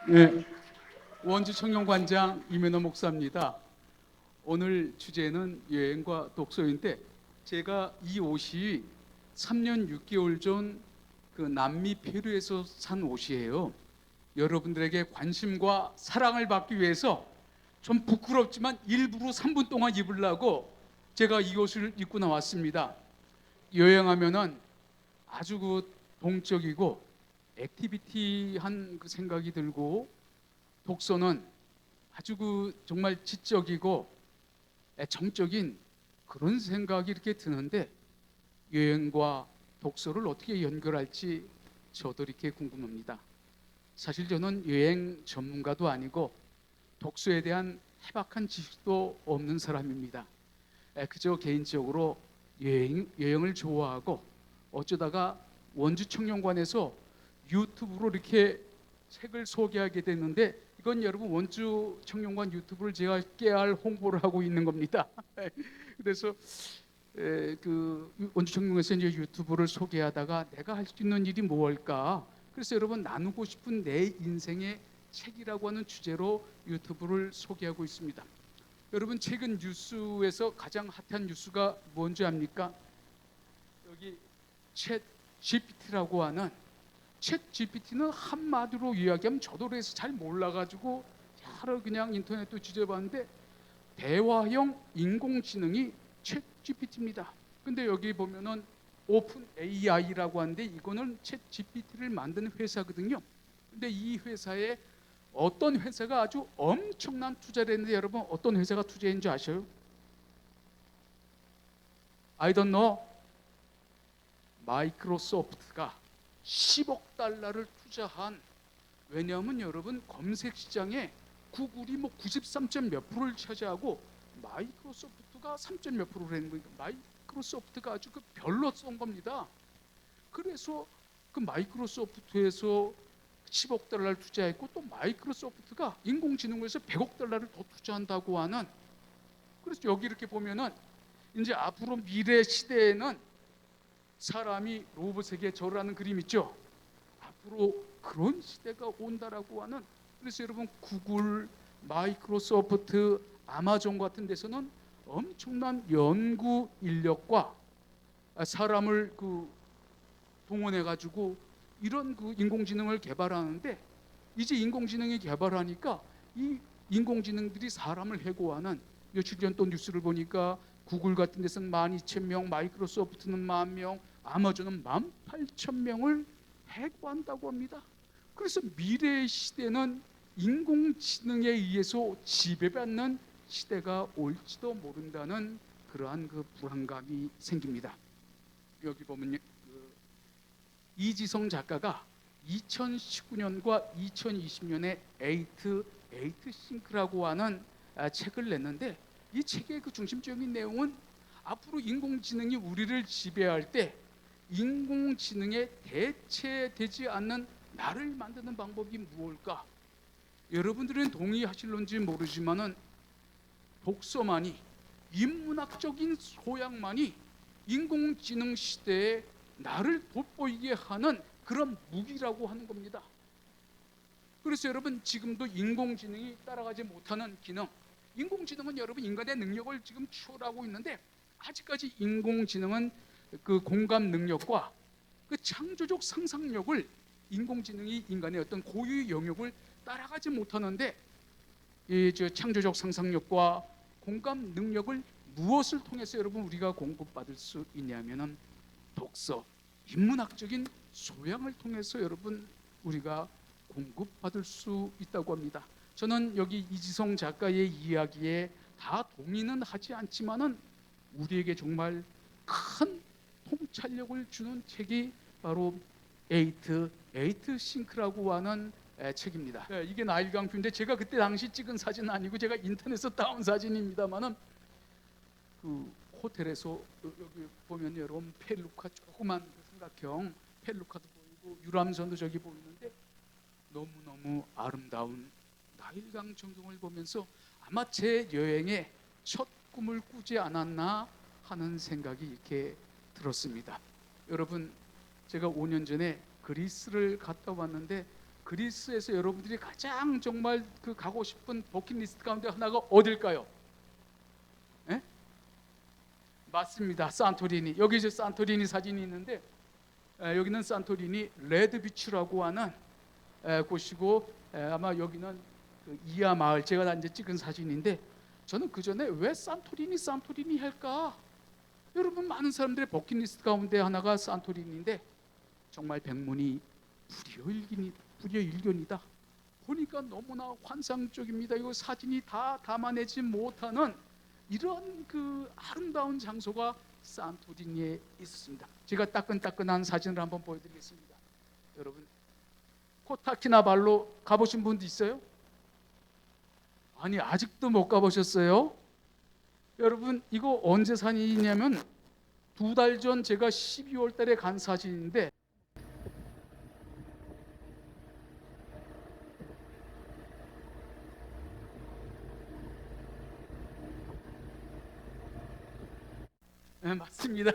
예, 원주 청년관장 이면호 목사입니다. 오늘 주제는 여행과 독서인데 제가 이 옷이 3년 6개월 전 그 남미 페루에서 산 옷이에요. 여러분들에게 관심과 사랑을 받기 위해서 좀 부끄럽지만 일부러 3분 동안 입으려고 제가 이 옷을 입고 나왔습니다. 여행하면은 아주 동적이고 액티비티한 그 생각이 들고, 독서는 아주 정말 지적이고 정적인 그런 생각이 이렇게 드는데, 여행과 독서를 어떻게 연결할지 저도 이렇게 궁금합니다. 사실 저는 여행 전문가도 아니고 독서에 대한 해박한 지식도 없는 사람입니다. 그저 개인적으로 여행을 좋아하고, 어쩌다가 원주 청년관에서 유튜브로 이렇게 책을 소개하게 됐는데, 이건 여러분 원주 청년관 유튜브를 제가 깨알 홍보를 하고 있는 겁니다. 그래서 그 원주 청년관에서 이제 유튜브를 소개하다가 내가 할 수 있는 일이 무엇일까? 그래서 여러분, 나누고 싶은 내 인생의 책이라고 하는 주제로 유튜브를 소개하고 있습니다. 여러분, 최근 뉴스에서 가장 핫한 뉴스가 뭔지 압니까? 여기 챗 GPT라고 하는, 챗 GPT는 한마디로 이야기하면 저도 그래서 잘 몰라가지고 여러 그냥 인터넷도 뒤져봤는데, 대화형 인공지능이 챗 GPT입니다. 근데 여기 보면은 오픈 AI라고 하는데, 이거는 챗 GPT를 만든 회사거든요. 근데 이 회사에 어떤 회사가 아주 엄청난 투자를 했는데, 여러분 어떤 회사가 투자했는 줄 아셔요? I don't know. 마이크로소프트가 10억 달러를 투자한, 왜냐하면 여러분 검색 시장에 구글이 뭐 93점 몇 프로를 차지하고 마이크로소프트가 3점 몇 프로를 했는 거니까 마이크로소프트가 아주 별로 쏜 겁니다. 그래서 그 마이크로소프트에서 10억 달러를 투자했고, 또 마이크로소프트가 인공지능에서 100억 달러를 더 투자한다고 하는, 그래서 여기 이렇게 보면은 이제 앞으로 미래 시대에는 사람이 로봇에게 절하는 그림 있죠. 앞으로 그런 시대가 온다라고 하는, 그래서 여러분 구글, 마이크로소프트, 아마존 같은 데서는 엄청난 연구 인력과 사람을 동원해 가지고 이런 인공지능을 개발하는데, 이제 인공지능이 개발하니까 이 인공지능들이 사람을 해고하는, 며칠 전 또 뉴스를 보니까 구글 같은 데서는 12,000명, 마이크로소프트는 10,000명, 아마존은 18,000명을 해고한다고 합니다. 그래서 미래의 시대는 인공지능에 의해서 지배받는 시대가 올지도 모른다는 그러한 불안감이 생깁니다. 여기 보면 이지성 작가가 2019년과 2020년에 에이트 싱크라고 하는 책을 냈는데, 이 책의 중심적인 내용은 앞으로 인공지능이 우리를 지배할 때 인공지능에 대체되지 않는 나를 만드는 방법이 무엇일까? 여러분들은 동의하실런지 모르지만은 독서만이, 인문학적인 소양만이 인공지능 시대에 나를 돋보이게 하는 그런 무기라고 하는 겁니다. 그래서 여러분, 지금도 인공지능이 따라가지 못하는 기능, 인공지능은 여러분 인간의 능력을 지금 추월하고 있는데, 아직까지 인공지능은 그 공감 능력과 그 창조적 상상력을, 인공지능이 인간의 어떤 고유의 영역을 따라가지 못하는데, 이 창조적 상상력과 공감 능력을 무엇을 통해서 여러분 우리가 공급받을 수 있냐면은 독서, 인문학적인 소양을 통해서 여러분 우리가 공급받을 수 있다고 합니다. 저는 여기 이지성 작가의 이야기에 다 동의는 하지 않지만은 우리에게 정말 큰 통찰력을 주는 책이 바로 에이트 싱크라고 하는 책입니다. 이게 나일강표인데, 제가 그때 당시 찍은 사진은 아니고 제가 인터넷에서 따온 사진입니다만은, 그 호텔에서 여기 보면 여러분 펠루카, 조그만 삼각형 펠루카도 보이고 유람선도 저기 보이는데, 너무너무 아름다운 나일강 전경을 보면서 아마 제 여행의 첫 꿈을 꾸지 않았나 하는 생각이 이렇게 들었습니다. 여러분, 제가 5년 전에 그리스를 갔다 왔는데 그리스에서 여러분들이 가장 정말 그 가고 싶은 버킷리스트 가운데 하나가 어딜까요? 예? 맞습니다. 산토리니. 여기 이제 산토리니 사진이 있는데 여기는 산토리니 레드비치라고 하는 곳이고 아마 여기는 그 이하 마을 제가 이제 찍은 사진인데 저는 그 전에 왜 산토리니 할까? 여러분 많은 사람들의 버킷리스트 가운데 하나가 산토리니인데 정말 백문이 불여일견이다. 보니까 너무나 환상적입니다. 이거 사진이 다 담아내지 못하는 이런 그 아름다운 장소가 산토리니에 있습니다. 제가 따끈따끈한 사진을 한번 보여드리겠습니다. 여러분 코타키나발루 가보신 분도 있어요? 아니 아직도 못 가보셨어요? 여러분 이거 언제 사진이냐면 2달 전 제가 12월 달에 간 사진인데 네, 맞습니다.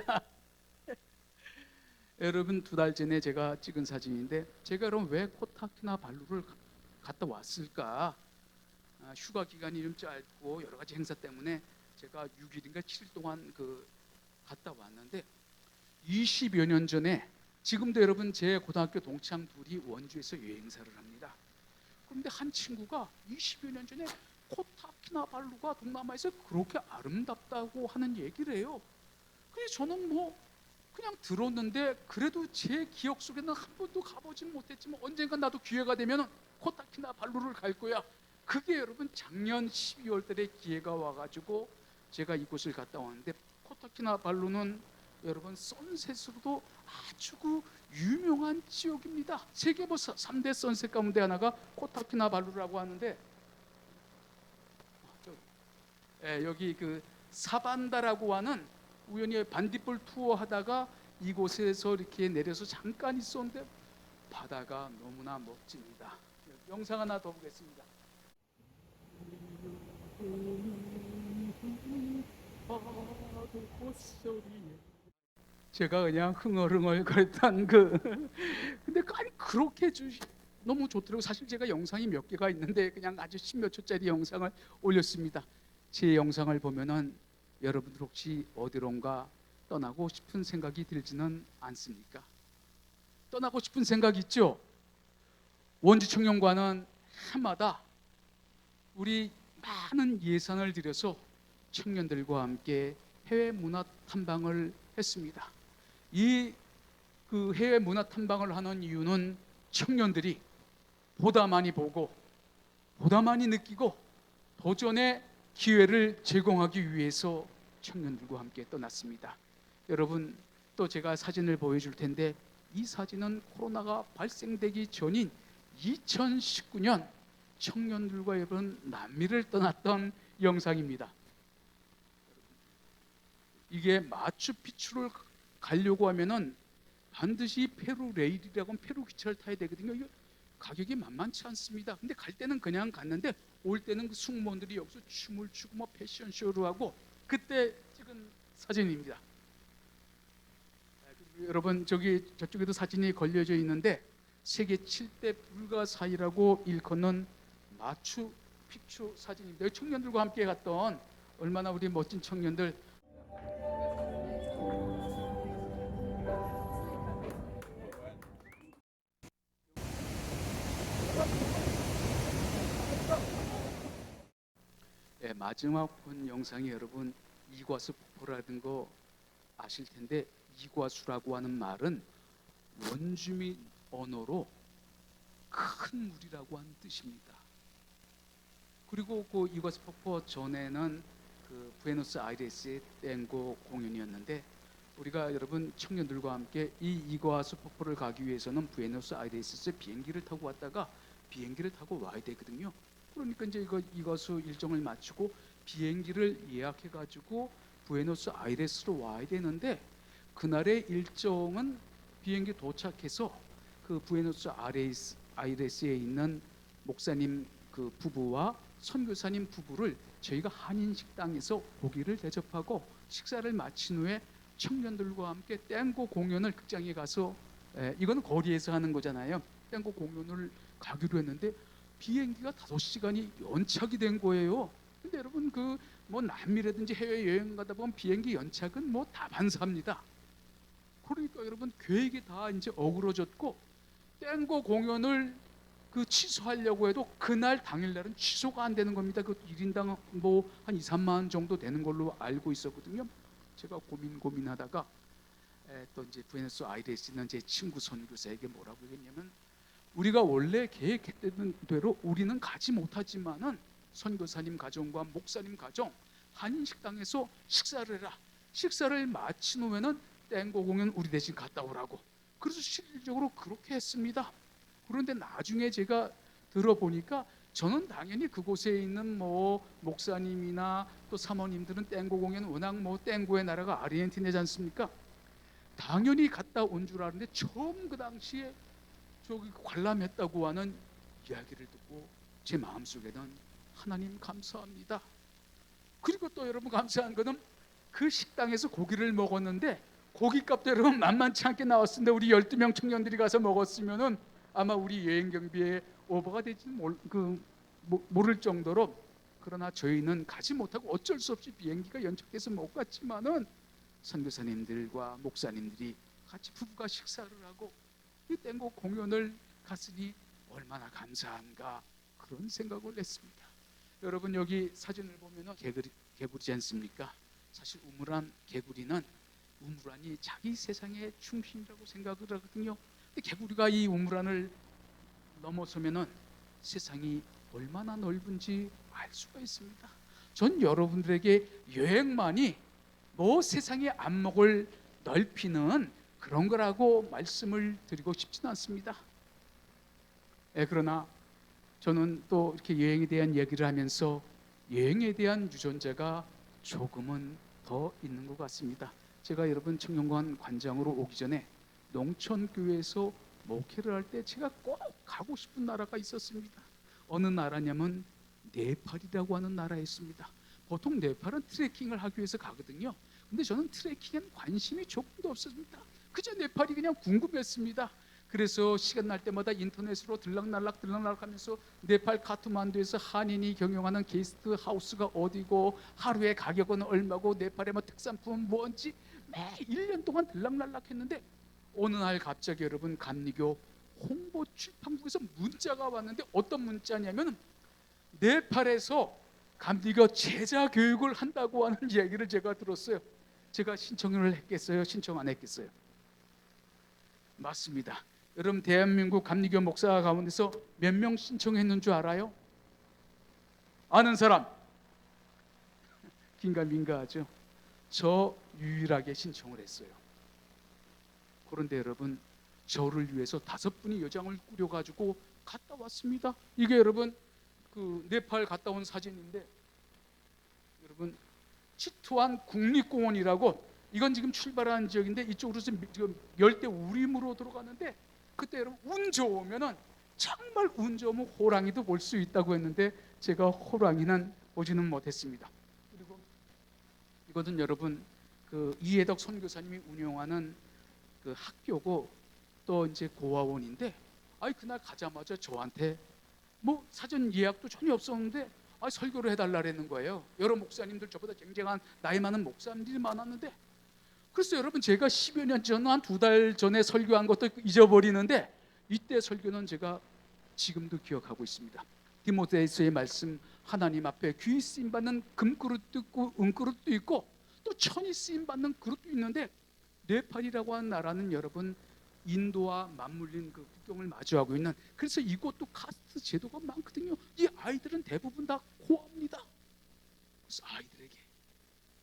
여러분 2달 전에 제가 찍은 사진인데 제가 그럼 왜 코타키나발루를 갔다 왔을까? 휴가 기간이 좀 짧고 여러 가지 행사 때문에 제가 6일인가 7일 동안 갔다 왔는데 20여 년 전에 지금도 여러분 제 고등학교 동창 둘이 원주에서 여행사를 합니다. 그런데 한 친구가 20여 년 전에 코타키나발루가 동남아에서 그렇게 아름답다고 하는 얘기를 해요. 그래서 저는 뭐 그냥 들었는데 그래도 제 기억 속에는 한 번도 가보지 못했지만 언젠가 나도 기회가 되면 코타키나발루를 갈 거야. 그게 여러분 작년 12월 달에 기회가 와가지고 제가 이곳을 갔다 왔는데 코타키나발루는 여러분 선셋으로도 아주 유명한 지역입니다. 세계 뭐 3대 선셋 가운데 하나가 코타키나발루라고 하는데 여기 그 사반다라고 하는 우연히 반딧불 투어 하다가 이곳에서 이렇게 내려서 잠깐 있었는데 바다가 너무나 멋집니다. 영상 하나 더 보겠습니다. 제가 그냥 흥얼흥얼 거렸던 근데 아니 그렇게 너무 좋더라고요. 사실 제가 영상이 몇 개가 있는데 그냥 아주 십몇 초짜리 영상을 올렸습니다. 제 영상을 보면은 여러분들 혹시 어디론가 떠나고 싶은 생각이 들지는 않습니까? 떠나고 싶은 생각 있죠? 원주 청년관은 해마다 우리 많은 예산을 들여서 청년들과 함께 해외 문화 탐방을 했습니다. 이 해외 문화 탐방을 하는 이유는 청년들이 보다 많이 보고 보다 많이 느끼고 도전의 기회를 제공하기 위해서 청년들과 함께 떠났습니다. 여러분 또 제가 사진을 보여줄 텐데 이 사진은 코로나가 발생되기 전인 2019년 청년들과 여러분 남미를 떠났던 영상입니다. 이게 마추픽추를 가려고 하면은 반드시 페루 레일이라고 하면 페루 기차를 타야 되거든요. 이게 가격이 만만치 않습니다. 근데 갈 때는 그냥 갔는데 올 때는 그 승무원들이 여기서 춤을 추고 뭐 패션쇼를 하고 그때 찍은 사진입니다. 여러분 저쪽에도 사진이 걸려져 있는데 세계 7대 불가사의라고 일컫는 마추픽추 사진입니다. 청년들과 함께 갔던 얼마나 우리 멋진 청년들. 마지막 본 영상이 여러분 이과수 폭포라는 거 아실 텐데 이과수라고 하는 말은 원주민 언어로 큰 물이라고 하는 뜻입니다. 그리고 그 이과수 폭포 전에는 그 부에노스아이레스의 땡고 공연이었는데 우리가 여러분 청년들과 함께 이 이과수 폭포를 가기 위해서는 부에노스아이레스에서 비행기를 타고 왔다가 비행기를 타고 와야 되거든요. 그러니까 이제 이과수 일정을 마치고 비행기를 예약해 가지고 부에노스아이레스로 와야 되는데 그날의 일정은 비행기 도착해서 그 부에노스아이레스에 있는 목사님 그 부부와 선교사님 부부를 저희가 한인 식당에서 고기를 대접하고 식사를 마친 후에 청년들과 함께 땡고 공연을 극장에 가서 이건 거리에서 하는 거잖아요. 땡고 공연을 가기로 했는데 비행기가 5시간이 연착이 된 거예요. 근데 여러분 그 뭐 남미라든지 해외 여행 가다 보면 비행기 연착은 뭐 다반사합니다. 그러니까 여러분 계획이 다 이제 어그러졌고 땡고 공연을 그 취소하려고 해도 그날 당일날은 취소가 안 되는 겁니다. 그 1인당 뭐 한 2, 3만 원 정도 되는 걸로 알고 있었거든요. 제가 고민하다가 또 이제 부에노스아이레스에 있는 제 친구 선교사에게 뭐라고 얘기했냐면, 우리가 원래 계획했던 대로 우리는 가지 못하지만은 선교사님 가정과 목사님 가정 한인식당에서 식사를 해라. 식사를 마치 놓으면은 땡고 공연 우리 대신 갔다 오라고. 그래서 실질적으로 그렇게 했습니다. 그런데 나중에 제가 들어보니까 저는 당연히 그곳에 있는 뭐 목사님이나 또 사모님들은 땡고 공연 워낙 뭐 땡고의 나라가 아르헨티나지 않습니까? 당연히 갔다 온 줄 아는데 처음 그 당시에 저기 관람했다고 하는 이야기를 듣고 제 마음속에는 하나님 감사합니다. 그리고 또 여러분 감사한 거는 그 식당에서 고기를 먹었는데 고기값도 여러분 만만치 않게 나왔는데 우리 12명 청년들이 가서 먹었으면은 아마 우리 여행 경비에 오버가 될지 모를 정도로, 그러나 저희는 가지 못하고 어쩔 수 없이 비행기가 연착돼서 못 갔지만은 선교사님들과 목사님들이 같이 부부가 식사를 하고 이 땡고 공연을 갔으니 얼마나 감사한가, 그런 생각을 했습니다. 여러분 여기 사진을 보면은 개구리지 않습니까? 사실 개구리는 우물안이 자기 세상의 중심이라고 생각을 하거든요. 근데 개구리가 이 우물안을 넘어서면은 세상이 얼마나 넓은지 알 수가 있습니다. 전 여러분들에게 여행만이 뭐 세상의 안목을 넓히는 그런 거라고 말씀을 드리고 싶지는 않습니다. 그러나 저는 또 이렇게 여행에 대한 얘기를 하면서 여행에 대한 유전자가 조금은 더 있는 것 같습니다. 제가 여러분 청년관 관장으로 오기 전에 농촌교회에서 목회를 할 때 제가 꼭 가고 싶은 나라가 있었습니다. 어느 나라냐면 네팔이라고 하는 나라였습니다. 보통 네팔은 트레킹을 하기 위해서 가거든요. 근데 저는 트레킹엔 관심이 조금도 없었습니다. 그저 네팔이 그냥 궁금했습니다. 그래서 시간 날 때마다 인터넷으로 들락날락 하면서 네팔 카트만두에서 한인이 경영하는 게스트 하우스가 어디고 하루에 가격은 얼마고 네팔의 뭐 특산품은 뭔지 매 1년 동안 들락날락 했는데 어느 날 갑자기 여러분 감리교 홍보 출판국에서 문자가 왔는데 어떤 문자냐면 네팔에서 감리교 제자 교육을 한다고 하는 얘기를 제가 들었어요. 제가 신청을 했겠어요? 신청 안 했겠어요? 맞습니다. 여러분 대한민국 감리교 목사 가운데서 몇 명 신청했는 줄 알아요? 아는 사람? 긴가민가하죠. 저 유일하게 신청을 했어요. 그런데 여러분 저를 위해서 5분이 여장을 꾸려가지고 갔다 왔습니다. 이게 여러분 그 네팔 갔다 온 사진인데, 여러분 치투안 국립공원이라고, 이건 지금 출발하는 지역인데 이쪽으로 지금 열대 우림으로 들어가는데, 그때 여러분 운 좋으면은 정말 운 좋으면 호랑이도 볼 수 있다고 했는데 제가 호랑이는 보지는 못했습니다. 그리고 이것은 여러분 그 이해덕 선교사님이 운영하는 그 학교고 또 이제 고아원인데, 그날 가자마자 저한테 뭐 사전 예약도 전혀 없었는데 설교를 해달라는 거예요. 여러 목사님들, 저보다 굉장한 나이 많은 목사님들이 많았는데, 그래서 여러분 제가 10여 년 전, 한 2달 전에 설교한 것도 잊어버리는데 이때 설교는 제가 지금도 기억하고 있습니다. 디모데후서의 말씀, 하나님 앞에 귀 쓰임 받는 금그릇도 있고 은그릇도 있고 또 천이 쓰임 받는 그릇도 있는데, 네팔이라고 하는 나라는 여러분 인도와 맞물린 그 국경을 마주하고 있는, 그래서 이곳도 카스트 제도가 많거든요. 이 아이들은 대부분 다 고아입니다. 그래서 아이들에게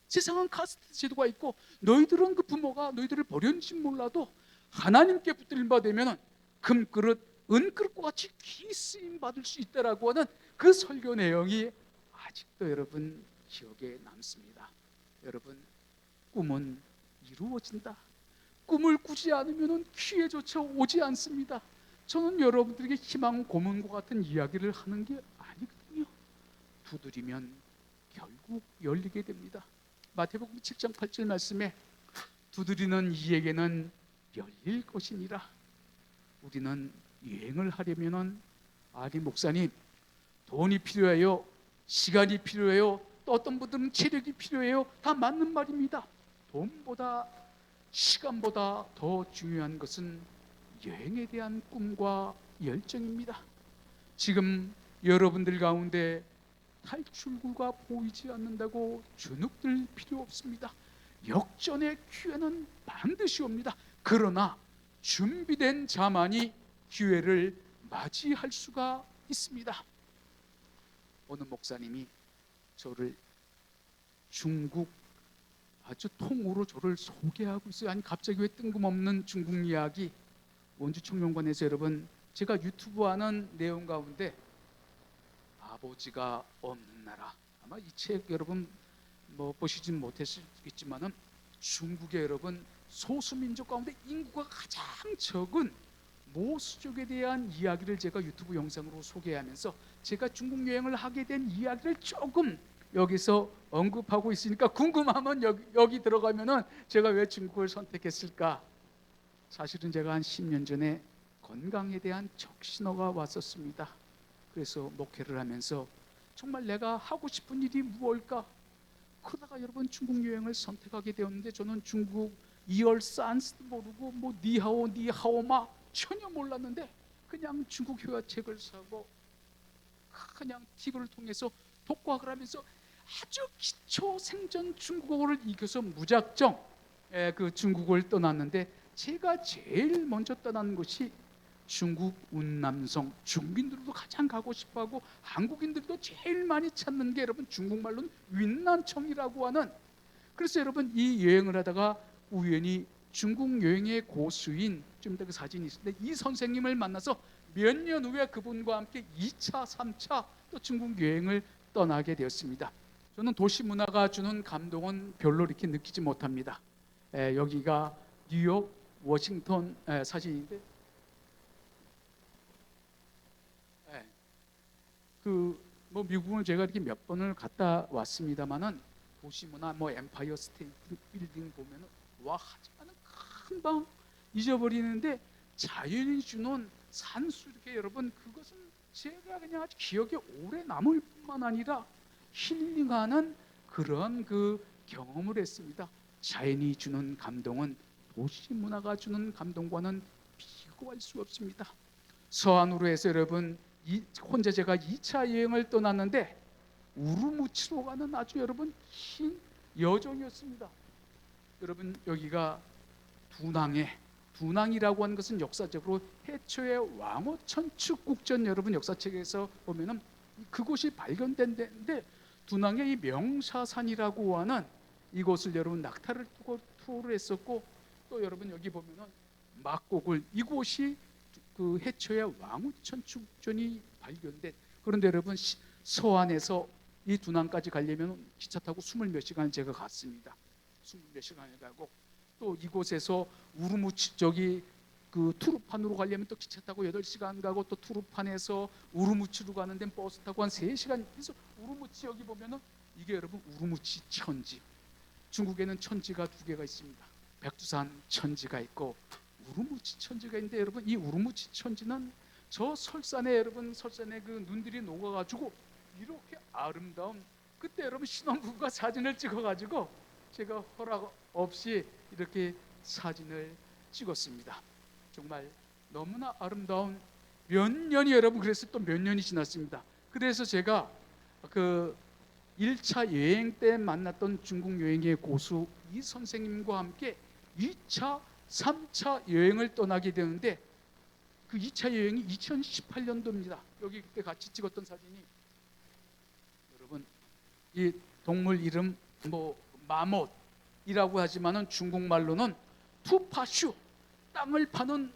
세상은 카스트 제도가 있고 너희들은 그 부모가 너희들을 버렸는지 몰라도 하나님께 붙들림 받으면 금그릇 은그릇과 같이 귀 쓰임 받을 수 있다라고 하는 그 설교 내용이 아직도 여러분 기억에 남습니다. 여러분 꿈은 이루어진다. 꿈을 꾸지 않으면 기회조차 오지 않습니다. 저는 여러분들에게 희망 고문과 같은 이야기를 하는 게 아니거든요. 두드리면 결국 열리게 됩니다. 마태복음 7장 8절 말씀에 두드리는 이에게는 열릴 것이니라. 우리는 여행을 하려면은 아니 목사님 돈이 필요해요, 시간이 필요해요, 또 어떤 분들은 체력이 필요해요. 다 맞는 말입니다. 돈보다 시간보다 더 중요한 것은 여행에 대한 꿈과 열정입니다. 지금 여러분들 가운데 탈출구가 보이지 않는다고 주눅들 필요 없습니다. 역전의 기회는 반드시 옵니다. 그러나 준비된 자만이 기회를 맞이할 수가 있습니다. 어느 목사님이 저를 중국 아주 통으로 저를 소개하고 있어요. 아니 갑자기 왜 뜬금없는 중국 이야기. 원주 청년관에서 여러분 제가 유튜브 하는 내용 가운데 아버지가 없는 나라, 아마 이 책 여러분 뭐 보시진 못했겠지만은 중국의 여러분 소수민족 가운데 인구가 가장 적은 모수족에 대한 이야기를 제가 유튜브 영상으로 소개하면서 제가 중국 여행을 하게 된 이야기를 조금 여기서 언급하고 있으니까 궁금하면 여기 들어가면은 제가 왜 중국을 선택했을까. 사실은 제가 한 10년 전에 건강에 대한 적신호가 왔었습니다. 그래서 목회를 하면서 정말 내가 하고 싶은 일이 무엇일까. 그러다가 여러분 중국 여행을 선택하게 되었는데 저는 중국 이얼산스도 모르고 뭐 니하오 니하오마 전혀 몰랐는데 그냥 중국 회화책을 사고 그냥 TV를 통해서 독학을 하면서 아주 기초 생전 중국어를 익혀서 무작정 그 중국을 떠났는데 제가 제일 먼저 떠난 곳이 중국 운남성. 중국인들도 가장 가고 싶어하고 한국인들도 제일 많이 찾는 게 여러분 중국말로는 윈난청이라고 하는. 그래서 여러분 이 여행을 하다가 우연히 중국 여행의 고수인 좀 이따 그 사진이 있는데 이 선생님을 만나서 몇 년 후에 그분과 함께 2차, 3차 또 중국 여행을 떠나게 되었습니다. 저는 도시 문화가 주는 감동은 별로 이렇게 느끼지 못합니다. 여기가 뉴욕, 워싱턴 사진인데 뭐 미국을 제가 이렇게 몇 번을 갔다 왔습니다만은 도시 문화 뭐 엠파이어 스테이트 빌딩 보면은 와 하지만은 금방 잊어버리는데 자연이 주는 산수 이렇게 여러분 그것은 제가 그냥 아주 기억에 오래 남을 뿐만 아니라 힐링하는 그런 그 경험을 했습니다. 자연이 주는 감동은 도시 문화가 주는 감동과는 비교할 수 없습니다. 서안으로 해서 여러분 혼자 제가 2차 여행을 떠났는데 우루무치로 가는 아주 여러분 긴 여정이었습니다. 여러분 여기가 두낭이라고 하는 것은 역사적으로 해초의 왕호천축국전 여러분 역사책에서 보면은 그곳이 발견된 데인데 두낭의 이 명사산이라고 하는 이곳을 여러분 낙타를 타고 투어를 했었고 또 여러분 여기 보면은 막곡을 이곳이 그 해초의 왕후천축전이 발견된. 그런데 여러분 서안에서 이 두낭까지 가려면 기차 타고 20몇 시간 제가 갔습니다. 20몇 시간을 가고 또 이곳에서 우르무치 저기 그 투르판으로 가려면 또 기차 타고 8시간 가고 또 투르판에서 우르무치로 가는 데는 버스 타고 한 3시간. 그래서 우르무치 여기 보면은 이게 여러분 우르무치 천지. 중국에는 천지가 2개가 있습니다. 백두산 천지가 있고 우르무치 천지가 있는데 여러분 이 우르무치 천지는 저 설산에 여러분 설산에 그 눈들이 녹아가지고 이렇게 아름다운. 그때 여러분 신혼부부가 사진을 찍어가지고 제가 허락 없이 이렇게 사진을 찍었습니다. 정말 너무나 아름다운 몇 년이 여러분 그래서 또 몇 년이 지났습니다. 그래서 제가 그 1차 여행 때 만났던 중국 여행의 고수 이 선생님과 함께 2차 3차 여행을 떠나게 되는데 그 2차 여행이 2018년도입니다. 여기 그때 같이 찍었던 사진이 여러분 이 동물 이름 뭐 마못이라고 하지만은 중국말로는 투파슈 땅을 파는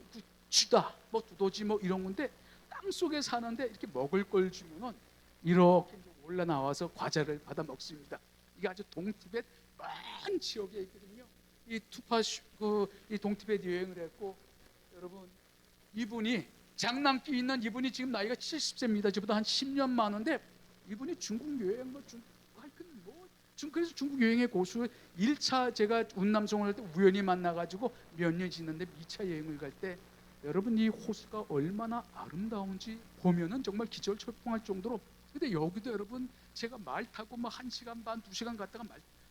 쥐다 뭐 두더지 뭐 이런 건데 땅 속에 사는데 이렇게 먹을 걸 주면은 이렇게 올라 나와서 과자를 받아 먹습니다. 이게 아주 동티벳 먼 지역에 있거든요. 이 투파슈 이 동티벳 여행을 했고 여러분 이분이 장난기 있는 이분이 지금 나이가 70세입니다. 저보다 한 10년 많은데 이분이 중국 여행 그래서 중국 여행의 고수 1차 제가 운남성을 할 때 우연히 만나가지고 몇 년 지났는데 2차 여행을 갈 때 여러분 이 호수가 얼마나 아름다운지 보면은 정말 기절초풍할 정도로. 근데 여기도 여러분 제가 말 타고 뭐 1시간 반, 2시간 갔다가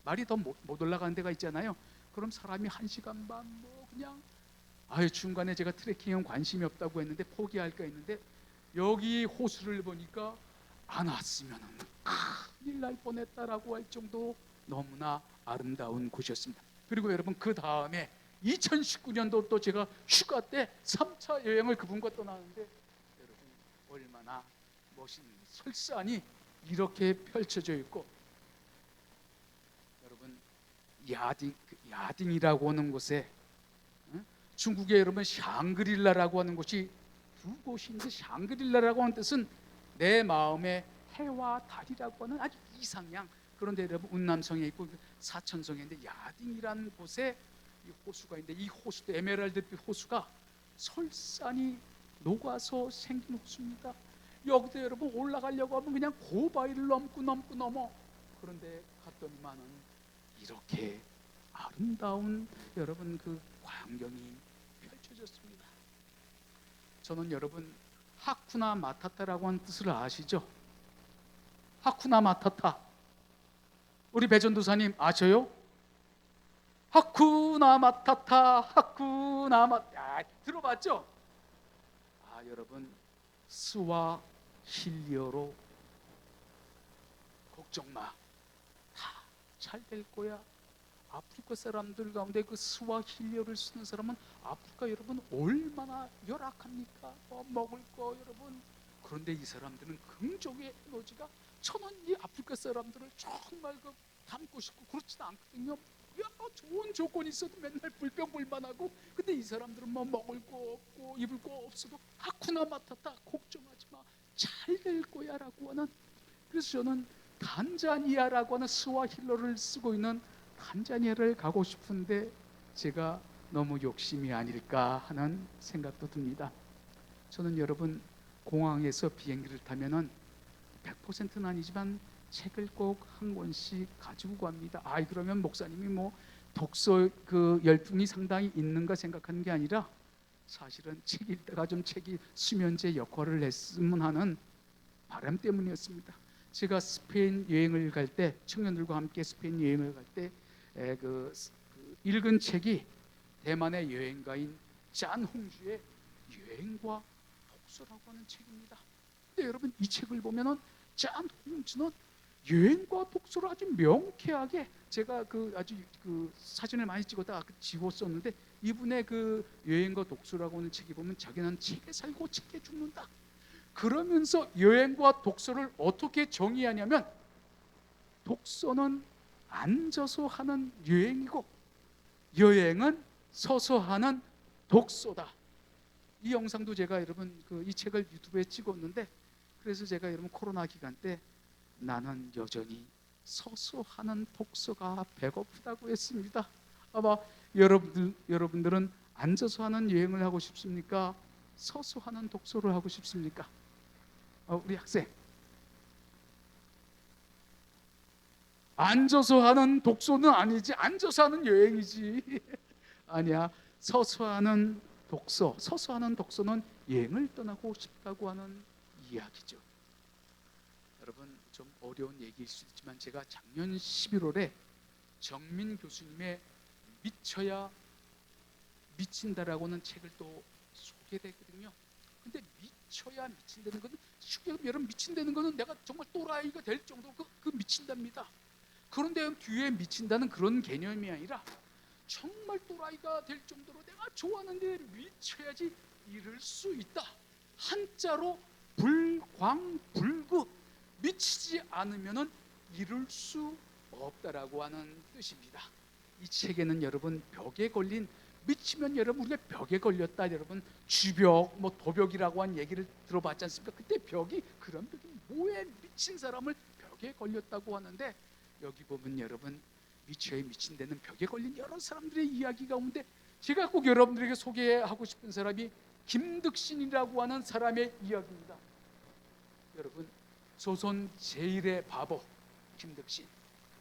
말이 더 못 올라가는 데가 있잖아요. 그럼 사람이 1시간 반 뭐 그냥 중간에 제가 트레킹에 관심이 없다고 했는데 포기할까 했는데 여기 호수를 보니까 안 왔으면 큰일 날 뻔했다라고 할 정도로 너무나 아름다운 곳이었습니다. 그리고 여러분 그 다음에 2019년도 또 제가 휴가 때 3차 여행을 그분과 떠나는데 여러분 얼마나 멋있는 설산이 이렇게 펼쳐져 있고, 여러분 야딩이라고 하는 곳에 중국에 여러분 샹그릴라라고 하는 곳이 두 곳인데, 샹그릴라라고 하는 뜻은 내 마음의 해와 달이라고 하는 아주 이상향. 그런데 여러분 운남성에 있고 사천성에 있는데 야딩이라는 곳에 이 호수가 있는데, 이 호수도 에메랄드빛 호수가 설산이 녹아서 생긴 호수입니다. 여기도 여러분 올라가려고 하면 그냥 고바위를 넘어. 그런데 갔더니만은 이렇게 아름다운 여러분 그 광경이 펼쳐졌습니다. 저는 여러분 하쿠나 마타타라고 하는 뜻을 아시죠? 하쿠나 마타타 우리 배전도사님 아셔요? 하쿠나 마타타 하쿠나 마타 들어봤죠? 여러분 스와 힐리어로 걱정 마, 다 잘 될 거야. 아프리카 사람들 가운데 그 스와 힐리어를 쓰는 사람은 아프리카 여러분 얼마나 열악합니까? 먹을 거 여러분. 그런데 이 사람들은 긍정의 에너지가, 저는 이 아프리카 사람들을 정말 닮고 싶고 그렇지는 않거든요. 좋은 조건이 있어도 맨날 불평불만하고, 근데 이 사람들은 뭐 먹을 거 없고 입을 거 없어도 하쿠나 마타타 걱정하지 마, 잘 될 거야 라고 하는. 그래서 저는 탄자니아라고 하는 스와힐러를 쓰고 있는 탄자니아를 가고 싶은데 제가 너무 욕심이 아닐까 하는 생각도 듭니다. 저는 여러분 공항에서 비행기를 타면은 100%는 아니지만 책을 꼭 한 권씩 가지고 갑니다. 그러면 목사님이 뭐 독서 그 열풍이 상당히 있는가 생각하는 게 아니라, 사실은 책 읽다가 좀 책이 수면제 역할을 했으면 하는 바람 때문이었습니다. 제가 스페인 여행을 갈 때, 청년들과 함께 스페인 여행을 갈 때 읽은 책이 대만의 여행가인 짠 홍주의 여행과 독서라고 하는 책입니다. 근데 여러분 이 책을 보면은 짠 홍주는 여행과 독서를 아주 명쾌하게, 제가 아주 사진을 많이 찍었다가 지웠었는데, 이분의 그 여행과 독서라고 하는 책이 보면 자기는 책에 살고 책에 죽는다. 그러면서 여행과 독서를 어떻게 정의하냐면, 독서는 앉아서 하는 여행이고 여행은 서서 하는 독서다. 이 영상도 제가 여러분 이 책을 유튜브에 찍었는데, 그래서 제가 여러분 코로나 기간 때 나는 여전히 서서 하는 독서가 배고프다고 했습니다. 아마 여러분들은 앉아서 하는 여행을 하고 싶습니까? 서서 하는 독서를 하고 싶습니까? 우리 학생, 앉아서 하는 독서는 아니지, 앉아서 하는 여행이지. 아니야, 서서 하는 독서. 서서 하는 독서는 여행을 떠나고 싶다고 하는 이야기죠. 여러분 좀 어려운 얘기일 수 있지만, 제가 작년 11월에 정민 교수님의 미쳐야 미친다라고 하는 책을 또 소개했거든요. 근데 미쳐야 미친다는 것은, 여러분 미친다는 것은 내가 정말 또라이가 될 정도로 그 미친답니다. 그런데 뒤에 미친다는 그런 개념이 아니라, 정말 또라이가 될 정도로 내가 좋아하는 데 미쳐야지 이룰 수 있다. 한자로 불광불구, 미치지 않으면은 이룰 수 없다라고 하는 뜻입니다. 이 책에는 여러분 벽에 걸린, 미치면 여러분 우리가 벽에 걸렸다, 여러분 주벽 뭐 도벽이라고 한 얘기를 들어봤지 않습니까? 그때 벽이, 그런 벽이 뭐에 미친 사람을 벽에 걸렸다고 하는데, 여기 보면 여러분 미쳐야 미친 데는 벽에 걸린 여러 사람들의 이야기 가운데 제가 꼭 여러분들에게 소개하고 싶은 사람이 김득신이라고 하는 사람의 이야기입니다. 여러분 조선 제1의 바보 김득신,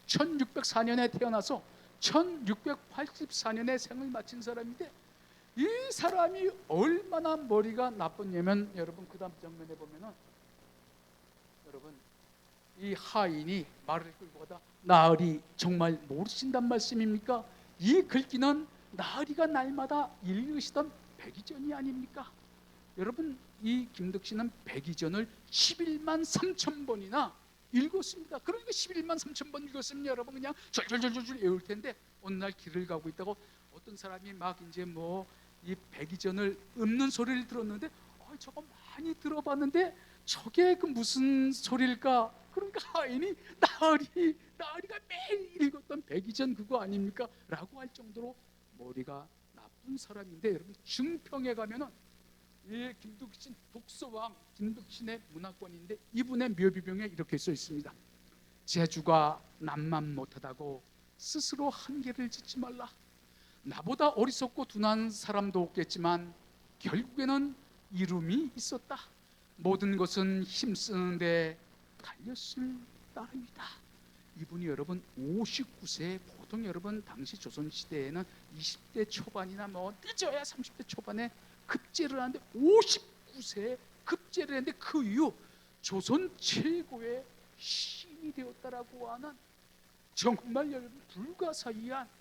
1604년에 태어나서 1684년에 생을 마친 사람인데, 이 사람이 얼마나 머리가 나쁘냐면, 여러분 그 다음 장면에 보면은, 여러분 이 하인이 말을 끌고 가다 나으리 정말 모르신단 말씀입니까? 이 글귀는 나으리가 날마다 읽으시던 백이전이 아닙니까? 여러분 이 김덕신은 백이전을 11만 3천 번이나 읽었습니다. 그러니까 11만 3천 번 읽었으면 여러분 그냥 절절절절 외울 텐데, 어느 날 길을 가고 있다고 어떤 사람이 막 이제 뭐 이 백이전을 읊는 소리를 들었는데, 저거 많이 들어봤는데 저게 그 무슨 소리일까? 그러니까 하인이 나으리가 매일 읽었던 백이전 그거 아닙니까? 라고 할 정도로 머리가 나쁜 사람인데, 여러분 증평에 가면은 이 김덕신 독서왕 김덕신의 문화권인데, 이분의 묘비병에 이렇게 써 있습니다. 재주가 남만 못하다고 스스로 한계를 짓지 말라. 나보다 어리석고 둔한 사람도 없겠지만 결국에는 이름이 있었다. 모든 것은 힘쓰는데 달렸을 따름이다. 이분이 여러분 59세, 보통 여러분 당시 조선시대에는 20대 초반이나 뭐 늦어야 30대 초반에 급제를 하는데 59세에 급제를 했는데, 그 이후 조선 최고의 신이 되었다라고 하는, 정말 여러분 불가사의한,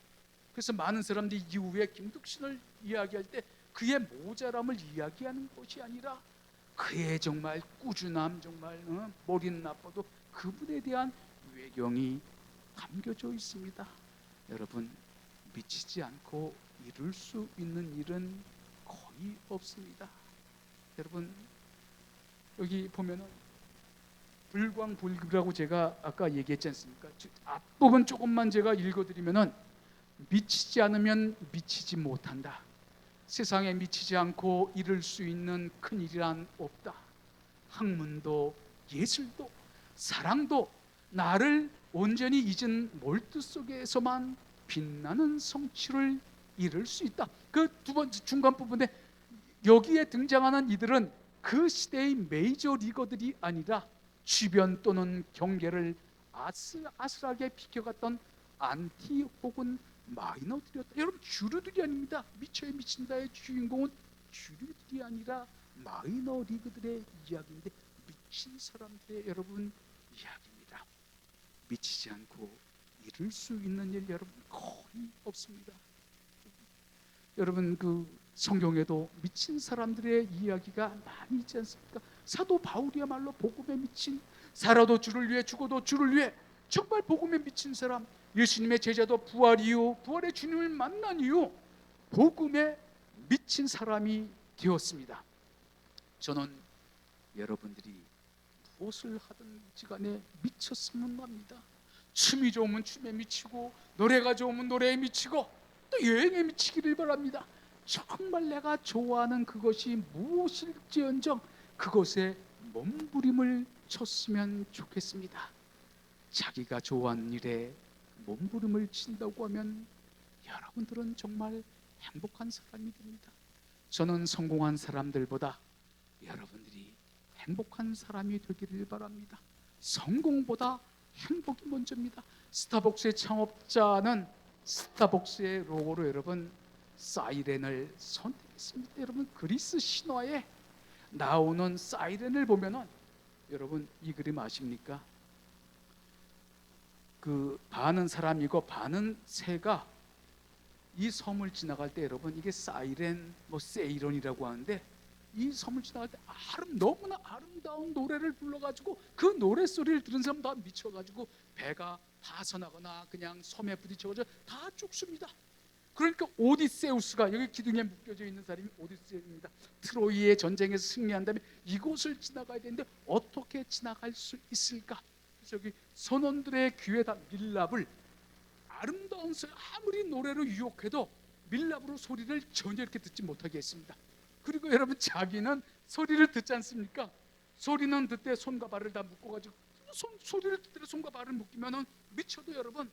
그래서 많은 사람들이 이후에 김덕신을 이야기할 때 그의 모자람을 이야기하는 것이 아니라 그의 정말 꾸준함, 정말 머리는 나빠도 그분에 대한 외경이 담겨져 있습니다. 여러분 미치지 않고 이룰 수 있는 일은 거의 없습니다. 여러분 여기 보면은 불광불급이라고 제가 아까 얘기했지 않습니까? 앞부분 조금만 제가 읽어드리면은, 미치지 않으면 미치지 못한다. 세상에 미치지 않고 이룰 수 있는 큰 일이란 없다. 학문도 예술도 사랑도 나를 온전히 잊은 몰두 속에서만 빛나는 성취를 이룰 수 있다. 그 두 번째 중간 부분에 여기에 등장하는 이들은 그 시대의 메이저 리거들이 아니라 주변 또는 경계를 아슬아슬하게 비켜갔던 안티 혹은 마이너들이었다. 여러분 주류들이 아닙니다. 미쳐에 미친다의 주인공은 주류들이 아니라 마이너 리그들의 이야기인데, 미친 사람들의 여러분 이야기입니다. 미치지 않고 이룰 수 있는 일 여러분 거의 없습니다. 여러분 그 성경에도 미친 사람들의 이야기가 많이 있지 않습니까? 사도 바울이야말로 복음에 미친, 살아도 주를 위해 죽어도 주를 위해, 정말 복음에 미친 사람. 예수님의 제자도 부활 이후, 부활의 주님을 만난 이후 복음에 미친 사람이 되었습니다. 저는 여러분들이 무엇을 하든지 간에 미쳤으면 합니다. 춤이 좋으면 춤에 미치고, 노래가 좋으면 노래에 미치고, 또 여행에 미치기를 바랍니다. 정말 내가 좋아하는 그것이 무엇일지언정 그것에 몸부림을 쳤으면 좋겠습니다. 자기가 좋아하는 일에 몸부림을 친다고 하면 여러분들은 정말 행복한 사람이 됩니다. 저는 성공한 사람들보다 여러분들이 행복한 사람이 되기를 바랍니다. 성공보다 행복이 먼저입니다. 스타벅스의 창업자는 스타벅스의 로고로 여러분 사이렌을 선택했습니다. 여러분 그리스 신화에 나오는 사이렌을 보면은, 여러분 이 그림 아십니까? 그 반은 사람이고 반은 새가 이 섬을 지나갈 때, 여러분 이게 사이렌 뭐 세이론이라고 하는데, 이 섬을 지나갈 때 너무나 아름다운 노래를 불러가지고 그 노래 소리를 들은 사람 다 미쳐가지고 배가 파선하거나 그냥 섬에 부딪혀가지고 다 죽습니다. 그러니까 오디세우스가, 여기 기둥에 묶여져 있는 사람이 오디세우스입니다. 트로이의 전쟁에서 승리한 다음에 이곳을 지나가야 되는데 어떻게 지나갈 수 있을까? 그래서 여기 선원들의 귀에다 밀랍을, 아름다운 소리, 아무리 노래로 유혹해도 밀랍으로 소리를 전혀 이렇게 듣지 못하게 했습니다. 그리고 여러분 자기는 소리를 듣지 않습니까? 소리는 듣되 손과 발을 다 묶어가지고, 소리를 듣되 손과 발을 묶이면은 미쳐도 여러분,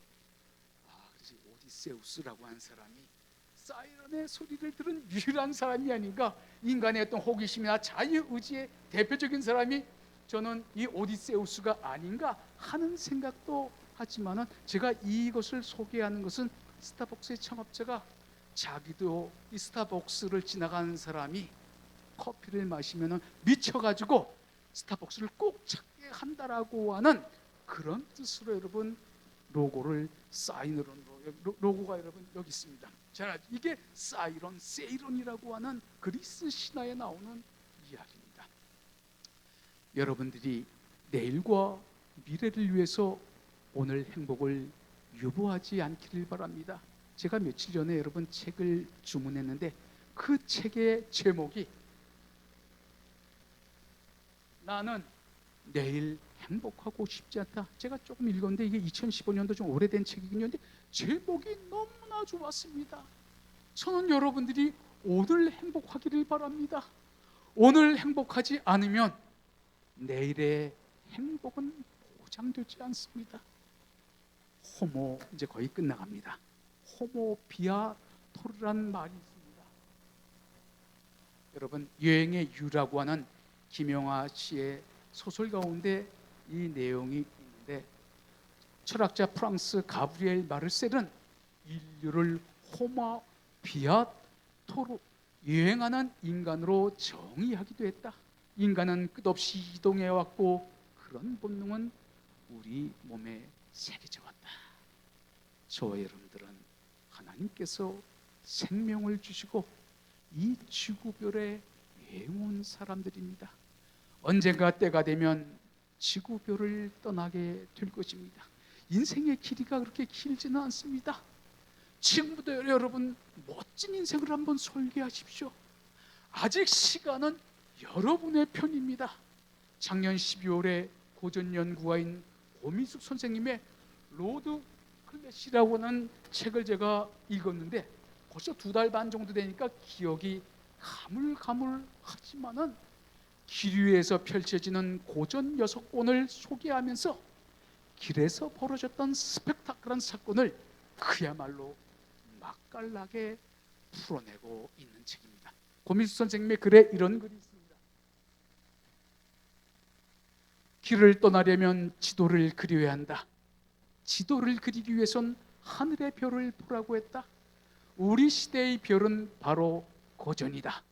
그래서 오디세우스라고 한 사람이 사이렌의 소리를 들은 유일한 사람이 아닌가. 인간의 어떤 호기심이나 자유의지의 대표적인 사람이 저는 이 오디세우스가 아닌가 하는 생각도 하지만은, 제가 이것을 소개하는 것은 스타벅스의 창업자가 자기도 이 스타벅스를 지나가는 사람이 커피를 마시면 미쳐가지고 스타벅스를 꼭 찾게 한다라고 하는 그런 뜻으로 여러분 로고를 사인으로 로고가 여러분 여기 있습니다. 자, 이게 사이론, 세이론이라고 하는 그리스 신화에 나오는 이야기입니다. 여러분들이 내일과 미래를 위해서 오늘 행복을 유보하지 않기를 바랍니다. 제가 며칠 전에 여러분 책을 주문했는데 그 책의 제목이 나는 내일 행복하고 싶지 않다. 제가 조금 읽었는데 이게 2015년도 좀 오래된 책이긴 한데 제목이 너무나 좋았습니다. 저는 여러분들이 오늘 행복하기를 바랍니다. 오늘 행복하지 않으면 내일의 행복은 보장되지 않습니다. 호모 이제 거의 끝나갑니다. 호모 비아토르란 말이 있습니다. 여러분 여행의 유라고 하는 김영하 씨의 소설 가운데 이 내용이 있는데 철학자 프랑스 가브리엘 마르셀은 인류를 호모 비아토르 여행하는 인간으로 정의하기도 했다. 인간은 끝없이 이동해 왔고 그런 본능은 우리 몸에 새겨져 왔다. 저와 여러분들은 하나님께서 생명을 주시고 이 지구별에 여행온 사람들입니다. 언젠가 때가 되면 지구별을 떠나게 될 것입니다. 인생의 길이가 그렇게 길지는 않습니다. 지금부터 여러분 멋진 인생을 한번 설계하십시오. 아직 시간은 여러분의 편입니다. 작년 12월에 고전연구가인 고미숙 선생님의 로드 클래시라고 하는 책을 제가 읽었는데 벌써 2달 반 정도 되니까 기억이 가물가물하지만은 길 위에서 펼쳐지는 고전 6권을 소개하면서 길에서 벌어졌던 스펙타클한 사건을 그야말로 맛깔나게 풀어내고 있는 책입니다. 고미숙 선생님의 글에 이런 글이 있습니다. 길을 떠나려면 지도를 그려야 한다. 지도를 그리기 위해선 하늘의 별을 보라고 했다. 우리 시대의 별은 바로 고전이다.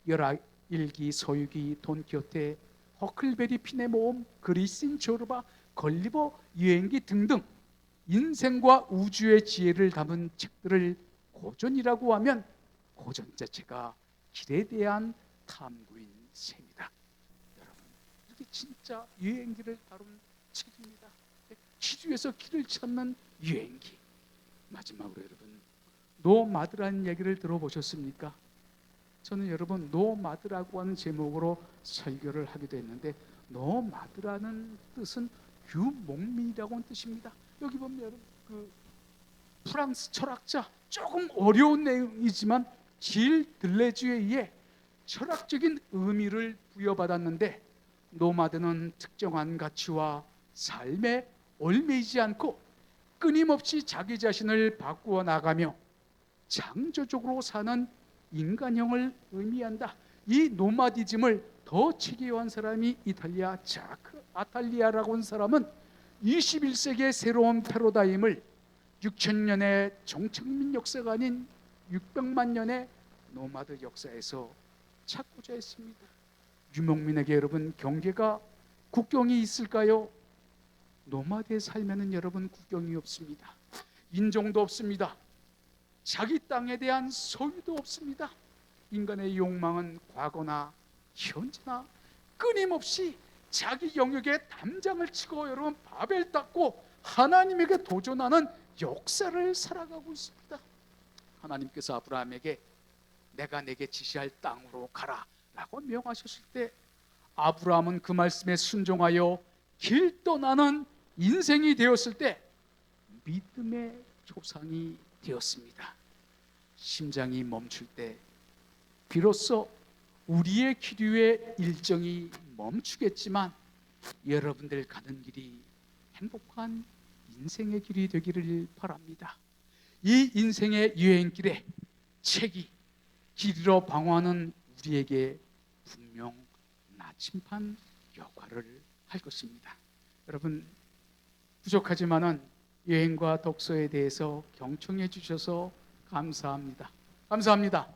열일기, 서유기, 돈키호테, 허클베리 핀의 모험, 그리신 조르바, 걸리버 여행기 등등 인생과 우주의 지혜를 담은 책들을 고전이라고 하면 고전 자체가 길에 대한 탐구인 셈이다. 여러분, 이렇게 진짜 여행기를 다룬 책입니다. 길 위에서 길을 찾는 여행기. 마지막으로 여러분, 노마드라는 얘기를 들어보셨습니까? 저는 여러분 노마드라고 하는 제목으로 설교를 하기도 했는데 노마드라는 뜻은 유목민이라고 하는 뜻입니다. 여기 보면 여러분 그 프랑스 철학자 조금 어려운 내용이지만 질 들레주에 의해 철학적인 의미를 부여받았는데 노마드는 특정한 가치와 삶에 얽매이지 않고 끊임없이 자기 자신을 바꾸어 나가며 창조적으로 사는 인간형을 의미한다. 이 노마디즘을 더 체계화한 사람이 이탈리아 자크 아탈리아라고 하는 사람은 21세기의 새로운 패러다임을 6,000년의 정착민 역사가 아닌 600만 년의 노마드 역사에서 찾고자 했습니다. 유목민에게 여러분 경계가 국경이 있을까요? 노마드의 삶에는 여러분 국경이 없습니다. 인종도 없습니다. 자기 땅에 대한 소유도 없습니다. 인간의 욕망은 과거나 현재나 끊임없이 자기 영역에 담장을 치고 여러분 바벨 닦고 하나님에게 도전하는 역사를 살아가고 있습니다. 하나님께서 아브라함에게 내가 내게 지시할 땅으로 가라 라고 명하셨을 때 아브라함은 그 말씀에 순종하여 길 떠나는 인생이 되었을 때 믿음의 조상이 되었습니다. 심장이 멈출 때 비로소 우리의 기류의 일정이 멈추겠지만 여러분들 가는 길이 행복한 인생의 길이 되기를 바랍니다. 이 인생의 여행길에 책이 길이로 방황하는 우리에게 분명 나침반 역할을 할 것입니다. 여러분 부족하지만은 여행과 독서에 대해서 경청해 주셔서 감사합니다. 감사합니다.